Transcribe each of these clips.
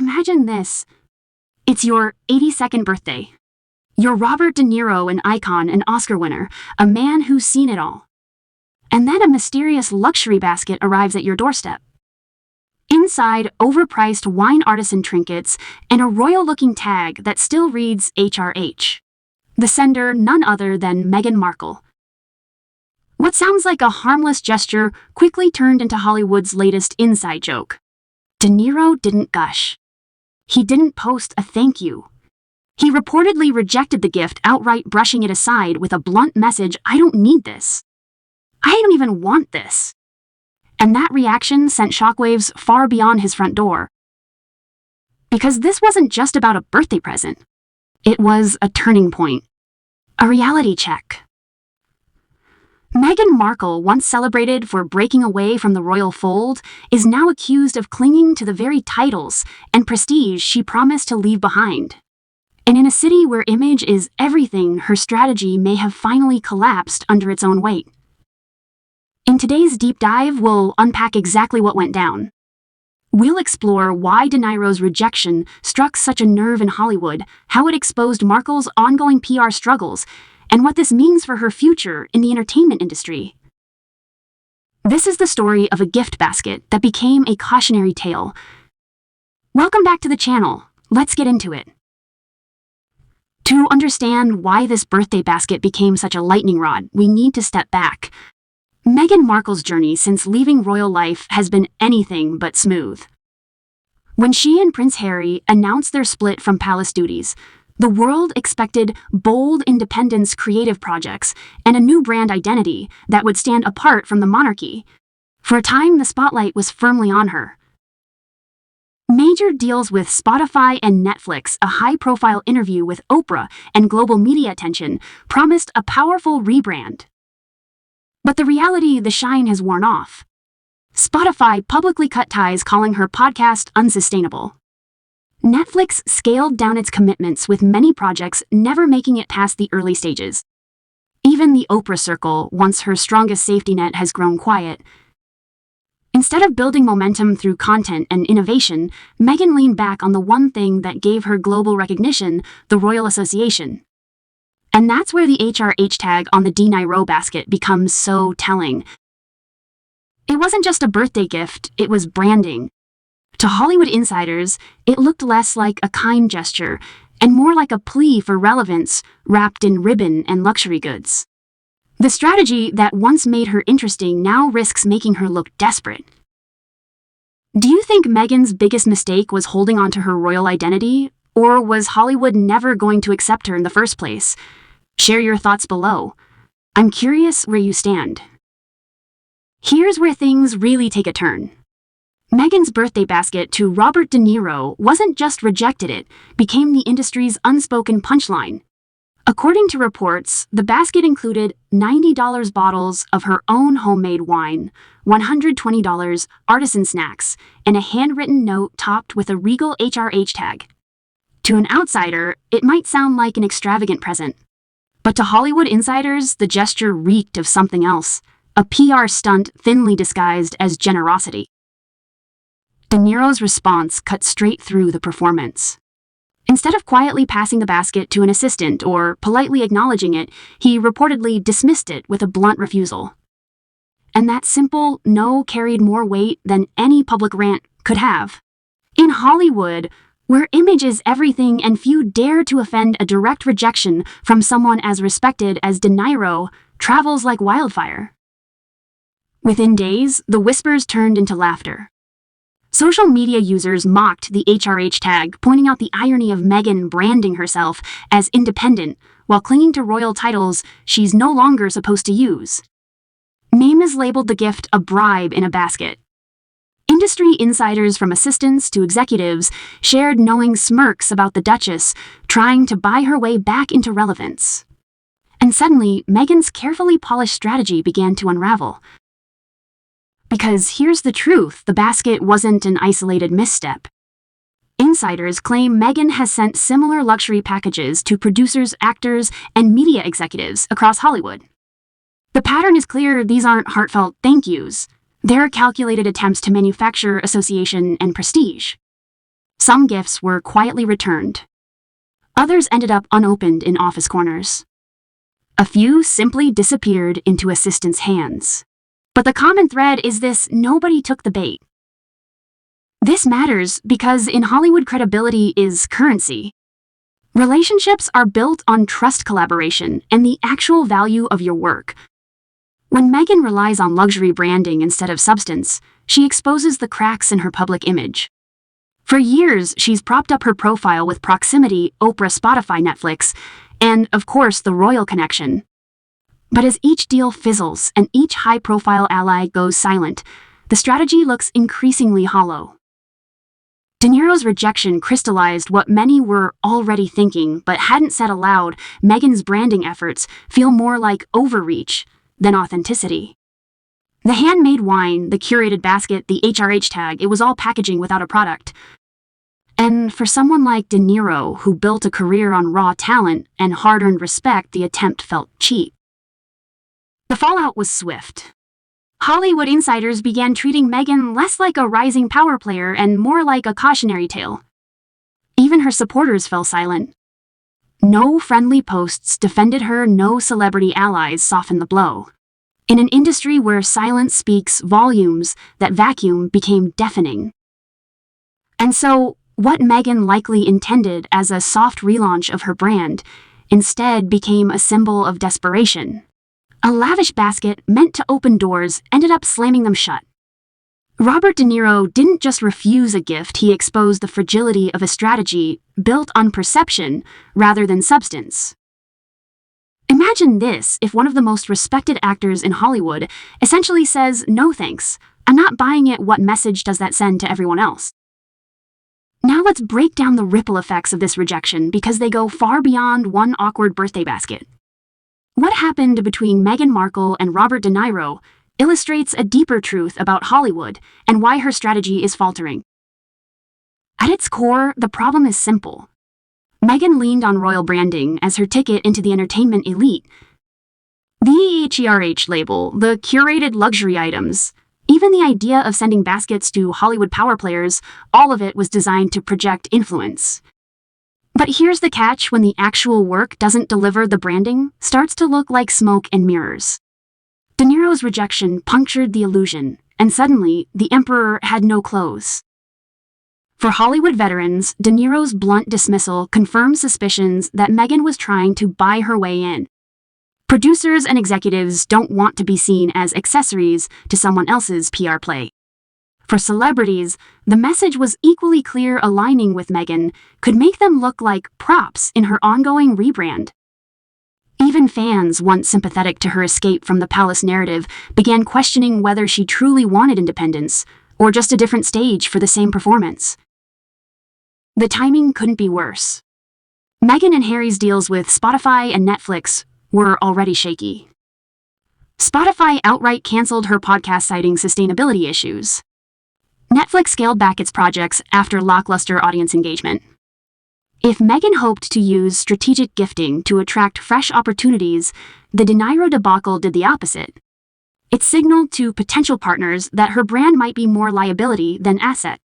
Imagine this. It's your 82nd birthday. You're Robert De Niro, an icon, an Oscar winner, a man who's seen it all. And then a mysterious luxury basket arrives at your doorstep. Inside, overpriced wine artisan trinkets and a royal-looking tag that still reads HRH. The sender, none other than Meghan Markle. What sounds like a harmless gesture quickly turned into Hollywood's latest inside joke. De Niro didn't gush. He didn't post a thank you. He reportedly rejected the gift, outright brushing it aside with a blunt message, "I don't need this. I don't even want this." And that reaction sent shockwaves far beyond his front door. Because this wasn't just about a birthday present. It was a turning point. A reality check. Meghan Markle, once celebrated for breaking away from the royal fold, is now accused of clinging to the very titles and prestige she promised to leave behind. And in a city where image is everything, her strategy may have finally collapsed under its own weight. In today's deep dive, we'll unpack exactly what went down. We'll explore why De Niro's rejection struck such a nerve in Hollywood, how it exposed Markle's ongoing PR struggles, and what this means for her future in the entertainment industry. This is the story of a gift basket that became a cautionary tale. Welcome back to the channel. Let's get into it. To understand why this birthday basket became such a lightning rod, we need to step back. Meghan Markle's journey since leaving royal life has been anything but smooth. When she and Prince Harry announced their split from palace duties, the world expected bold independence creative projects and a new brand identity that would stand apart from the monarchy. For a time, the spotlight was firmly on her. Major deals with Spotify and Netflix, a high-profile interview with Oprah, and global media attention promised a powerful rebrand. But the reality, the shine has worn off. Spotify publicly cut ties, calling her podcast unsustainable. Netflix scaled down its commitments, with many projects never making it past the early stages. Even the Oprah circle, once her strongest safety net, has grown quiet. Instead of building momentum through content and innovation, Meghan leaned back on the one thing that gave her global recognition, the Royal Association. And that's where the HRH tag on the De Niro basket becomes so telling. It wasn't just a birthday gift, it was branding. To Hollywood insiders, it looked less like a kind gesture and more like a plea for relevance wrapped in ribbon and luxury goods. The strategy that once made her interesting now risks making her look desperate. Do you think Meghan's biggest mistake was holding on to her royal identity, or was Hollywood never going to accept her in the first place? Share your thoughts below. I'm curious where you stand. Here's where things really take a turn. Meghan's birthday basket to Robert De Niro wasn't just rejected, it became the industry's unspoken punchline. According to reports, the basket included $90 bottles of her own homemade wine, $120 artisan snacks, and a handwritten note topped with a regal HRH tag. To an outsider, it might sound like an extravagant present. But to Hollywood insiders, the gesture reeked of something else, a PR stunt thinly disguised as generosity. De Niro's response cut straight through the performance. Instead of quietly passing the basket to an assistant or politely acknowledging it, he reportedly dismissed it with a blunt refusal. And that simple no carried more weight than any public rant could have. In Hollywood, where image is everything and few dare to offend, a direct rejection from someone as respected as De Niro travels like wildfire. Within days, the whispers turned into laughter. Social media users mocked the HRH tag, pointing out the irony of Meghan branding herself as independent while clinging to royal titles she's no longer supposed to use. Memes labeled the gift a bribe in a basket. Industry insiders, from assistants to executives, shared knowing smirks about the Duchess trying to buy her way back into relevance. And suddenly, Meghan's carefully polished strategy began to unravel. Because here's the truth, the basket wasn't an isolated misstep. Insiders claim Meghan has sent similar luxury packages to producers, actors, and media executives across Hollywood. The pattern is clear. These aren't heartfelt thank yous. They're calculated attempts to manufacture association and prestige. Some gifts were quietly returned. Others ended up unopened in office corners. A few simply disappeared into assistants' hands. But the common thread is this: nobody took the bait. This matters because in Hollywood, credibility is currency. Relationships are built on trust, collaboration, and the actual value of your work. When Meghan relies on luxury branding instead of substance, she exposes the cracks in her public image. For years, she's propped up her profile with proximity, Oprah, Spotify, Netflix, and, of course, the royal connection. But as each deal fizzles and each high-profile ally goes silent, the strategy looks increasingly hollow. Niro's rejection crystallized what many were already thinking but hadn't said aloud. Meghan's branding efforts feel more like overreach than authenticity. The handmade wine, the curated basket, the HRH tag, it was all packaging without a product. And for someone like Niro, who built a career on raw talent and hard-earned respect, the attempt felt cheap. The fallout was swift. Hollywood insiders began treating Meghan less like a rising power player and more like a cautionary tale. Even her supporters fell silent. No friendly posts defended her, no celebrity allies softened the blow. In an industry where silence speaks volumes, that vacuum became deafening. And so, what Meghan likely intended as a soft relaunch of her brand instead became a symbol of desperation. A lavish basket meant to open doors ended up slamming them shut. Robert De Niro didn't just refuse a gift, he exposed the fragility of a strategy built on perception rather than substance. Imagine this: if one of the most respected actors in Hollywood essentially says, "No thanks, I'm not buying it," what message does that send to everyone else? Now let's break down the ripple effects of this rejection, because they go far beyond one awkward birthday basket. What happened between Meghan Markle and Robert De Niro illustrates a deeper truth about Hollywood and why her strategy is faltering. At its core, the problem is simple. Meghan leaned on royal branding as her ticket into the entertainment elite. The HERH label, the curated luxury items, even the idea of sending baskets to Hollywood power players, all of it was designed to project influence. But here's the catch: when the actual work doesn't deliver, the branding starts to look like smoke and mirrors. De Niro's rejection punctured the illusion, and suddenly, the emperor had no clothes. For Hollywood veterans, De Niro's blunt dismissal confirmed suspicions that Meghan was trying to buy her way in. Producers and executives don't want to be seen as accessories to someone else's PR play. For celebrities, the message was equally clear: aligning with Meghan could make them look like props in her ongoing rebrand. Even fans, once sympathetic to her escape from the palace narrative, began questioning whether she truly wanted independence or just a different stage for the same performance. The timing couldn't be worse. Meghan and Harry's deals with Spotify and Netflix were already shaky. Spotify outright canceled her podcast, citing sustainability issues. Netflix scaled back its projects after lackluster audience engagement. If Meghan hoped to use strategic gifting to attract fresh opportunities, the De Niro debacle did the opposite. It signaled to potential partners that her brand might be more liability than asset.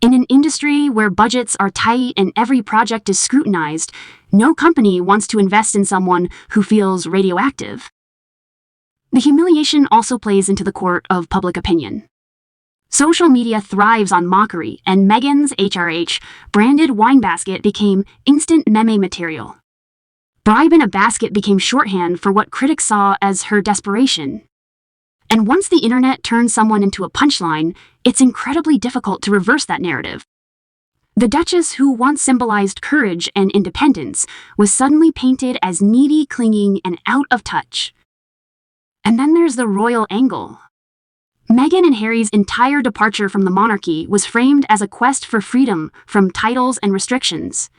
In an industry where budgets are tight and every project is scrutinized, no company wants to invest in someone who feels radioactive. The humiliation also plays into the court of public opinion. Social media thrives on mockery, and Meghan's HRH branded wine basket became instant meme material. Bribe in a basket became shorthand for what critics saw as her desperation. And once the internet turns someone into a punchline, it's incredibly difficult to reverse that narrative. The Duchess, who once symbolized courage and independence, was suddenly painted as needy, clinging, and out of touch. And then there's the royal angle. Meghan and Harry's entire departure from the monarchy was framed as a quest for freedom from titles and restrictions.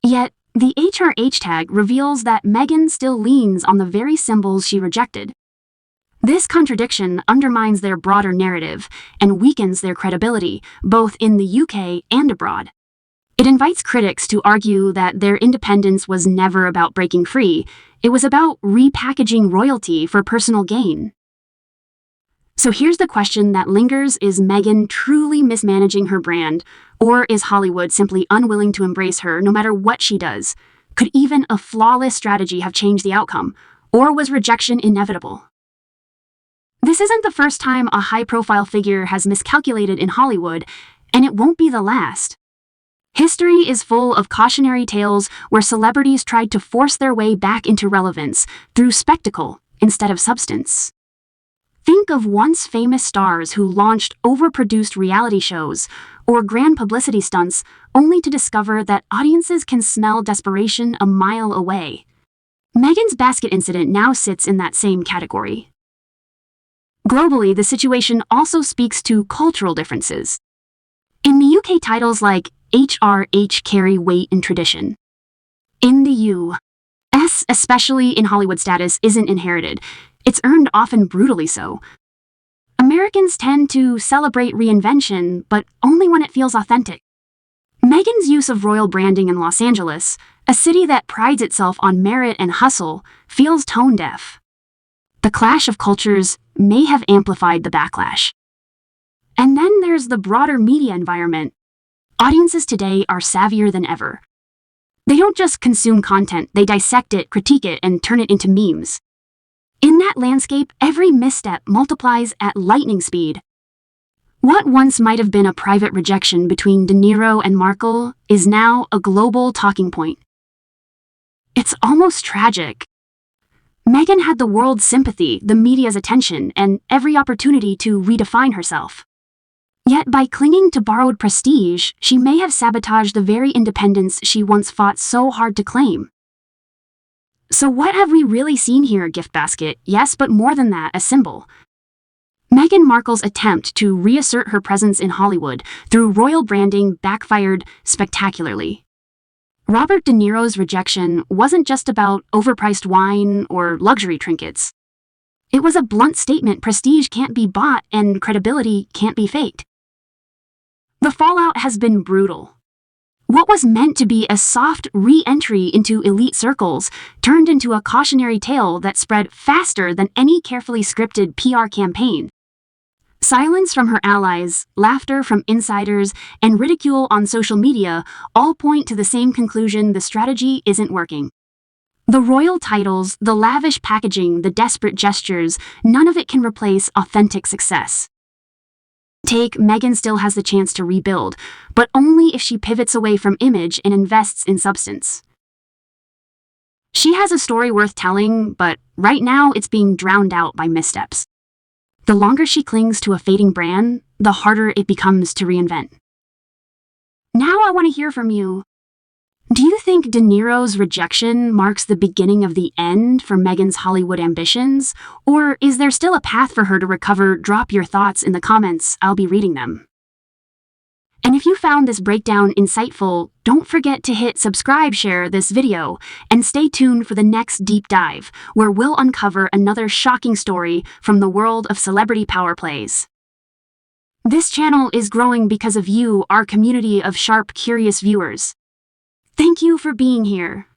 Yet, the HRH tag reveals that Meghan still leans on the very symbols she rejected. This contradiction undermines their broader narrative and weakens their credibility, both in the UK and abroad. It invites critics to argue that their independence was never about breaking free, it was about repackaging royalty for personal gain. So here's the question that lingers: is Meghan truly mismanaging her brand, Or is Hollywood simply unwilling to embrace her no matter what she does? Could even a flawless strategy have changed the outcome? Or was rejection inevitable? This isn't the first time a high-profile figure has miscalculated in Hollywood, and it won't be the last. History is full of cautionary tales where celebrities tried to force their way back into relevance through spectacle instead of substance. Think of once famous stars who launched overproduced reality shows or grand publicity stunts only to discover that audiences can smell desperation a mile away. Meghan's basket incident now sits in that same category. Globally, the situation also speaks to cultural differences. In the UK, titles like HRH carry weight and tradition. In the US, especially in Hollywood, status isn't inherited. It's earned, often brutally so. Americans tend to celebrate reinvention, but only when it feels authentic. Meghan's use of royal branding in Los Angeles, a city that prides itself on merit and hustle, feels tone-deaf. The clash of cultures may have amplified the backlash. And then there's the broader media environment. Audiences today are savvier than ever. They don't just consume content, they dissect it, critique it, and turn it into memes. In that landscape, every misstep multiplies at lightning speed. What once might have been a private rejection between Niro and Markle is now a global talking point. It's almost tragic. Meghan had the world's sympathy, the media's attention, and every opportunity to redefine herself. Yet by clinging to borrowed prestige, she may have sabotaged the very independence she once fought so hard to claim. So what have we really seen here, gift basket? Yes, but more than that, a symbol. Meghan Markle's attempt to reassert her presence in Hollywood through royal branding backfired spectacularly. Robert De Niro's rejection wasn't just about overpriced wine or luxury trinkets. It was a blunt statement: prestige can't be bought and credibility can't be faked. The fallout has been brutal. What was meant to be a soft re-entry into elite circles turned into a cautionary tale that spread faster than any carefully scripted PR campaign. Silence from her allies, laughter from insiders, and ridicule on social media all point to the same conclusion: the strategy isn't working. The royal titles, the lavish packaging, the desperate gestures, none of it can replace authentic success. Meghan still has the chance to rebuild, but only if she pivots away from image and invests in substance. She has a story worth telling, but right now it's being drowned out by missteps. The longer she clings to a fading brand, the harder it becomes to reinvent. Now I want to hear from you. Do you think De Niro's rejection marks the beginning of the end for Meghan's Hollywood ambitions? Or is there still a path for her to recover? Drop your thoughts in the comments, I'll be reading them. And if you found this breakdown insightful, don't forget to hit subscribe, share this video, and stay tuned for the next deep dive, where we'll uncover another shocking story from the world of celebrity power plays. This channel is growing because of you, our community of sharp, curious viewers. Thank you for being here.